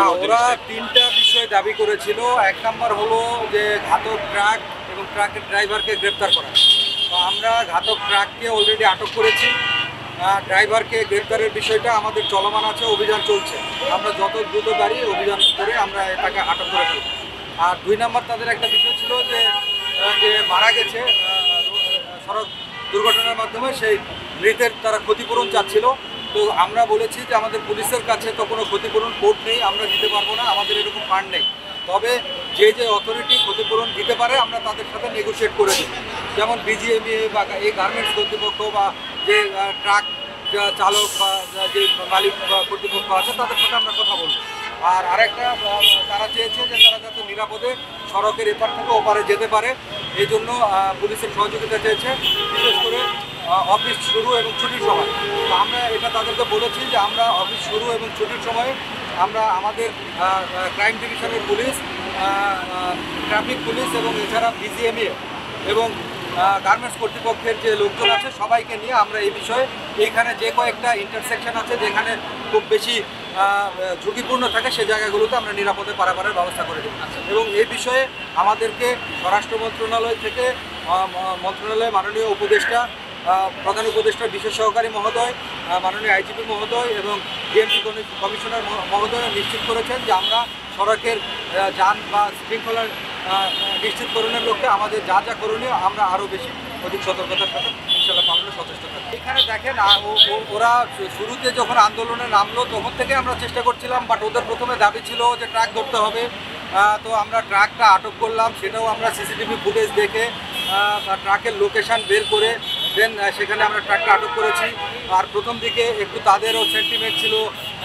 না, ওরা তিনটা বিষয় দাবি করেছিল। এক নম্বর হলো যে ঘাতক ট্রাক এবং ট্রাকের ড্রাইভারকে গ্রেপ্তার করা। তো আমরা ঘাতক ট্রাককে অলরেডি আটক করেছি। ড্রাইভারকে গ্রেপ্তারের বিষয়টা আমাদের চলমান আছে, অভিযান চলছে। আমরা যত দ্রুত পারি অভিযান করে আমরা তাকে আটক করে ফেলব। আর দুই নম্বর তাদের একটা বিষয় ছিল যে যে মারা গেছে সড়ক দুর্ঘটনার মাধ্যমে, সেই মৃতের তারা ক্ষতিপূরণ চাচ্ছিল। তো আমরা বলেছি যে আমাদের পুলিশের কাছে তো কোনো ক্ষতিপূরণ কোর্ট নেই, আমরা দিতে পারবো না, আমাদের এরকম ফান্ড নেই। তবে যে যে অথরিটি ক্ষতিপূরণ দিতে পারে আমরা তাদের সাথে নেগোশিয়েট করে দিই। যেমন বিজিএমইএ বা এই গার্মেন্টস কর্তৃপক্ষ বা যে ট্রাক চালক বা যে মালিক বা কর্তৃপক্ষ আছে তাদের সাথে আমরা কথা বলবো। আর আরেকটা তারা চেয়েছে যে তারা যাতে নিরাপদে সড়কের এপার থেকে ওপারে যেতে পারে, এই জন্য পুলিশের সহযোগিতা চেয়েছে, বিশেষ করে অফিস শুরু এবং ছুটির সময়। তো আমরা এটা তাদেরকে বলেছি যে আমরা অফিস শুরু এবং ছুটির সময়ে আমরা আমাদের ক্রাইম ডিভিশনের পুলিশ, ট্রাফিক পুলিশ এবং এছাড়া বিজিএমইএ এবং গার্মেন্টস কর্তৃপক্ষের যে লোকজন আছে সবাইকে নিয়ে আমরা এই বিষয়ে এইখানে যে কয়েকটা ইন্টারসেকশন আছে যেখানে খুব বেশি ঝুঁকিপূর্ণ থাকে সে জায়গাগুলোতে আমরা নিরাপদে পারাপারের ব্যবস্থা করে দেব। এবং এই বিষয়ে আমাদেরকে স্বরাষ্ট্র মন্ত্রণালয় থেকে মন্ত্রণালয়ের মাননীয় উপদেষ্টা, প্রধান উপদেষ্টা বিশেষ সহকারী মহোদয়, মাননীয় আইজিপি মহোদয় এবং ডিএমপি কমিশনার মহোদয় নিশ্চিত করেছেন যে আমরা সড়কের যান বা শৃঙ্খলা নিশ্চিতকরণের লক্ষ্যে আমাদের যা যা করণীয় আমরা আরও বেশি অধিক সতর্কতার সাথে ইনশাল্লাহ পালনে সচেষ্ট থাকি। এখানে দেখেন ওরা শুরুতে যখন আন্দোলনে নামলো তখন থেকে আমরা চেষ্টা করছিলাম, বাট ওদের প্রথমে দাবি ছিল যে ট্রাক ধরতে হবে। তো আমরা ট্রাকটা আটক করলাম, সেটাও আমরা সিসিটিভি ফুটেজ দেখে ট্রাকের লোকেশান বের করে দেন সেখানে আমরা ট্রাকটা আটক করেছি। আর প্রথম দিকে একটু তাদেরও সেন্টিমেন্ট ছিল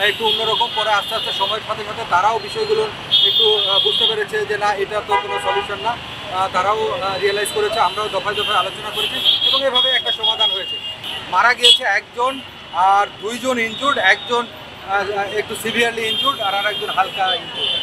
একটু অন্যরকম, পরে আস্তে আস্তে সময়ের সাথে সাথে তারাও বিষয়গুলো একটু বুঝতে পেরেছে যে না, এটা তো কোনো সলিউশন না। তারাও রিয়েলাইজ করেছে, আমরাও দফায় দফায় আলোচনা করেছি এবং এভাবে একটা সমাধান হয়েছে। মারা গিয়েছে একজন, আর দুইজন ইনজুর্ড, একজন একটু সিভিয়ারলি ইনজুর্ড আর একজন হালকা ইনজুর্ড।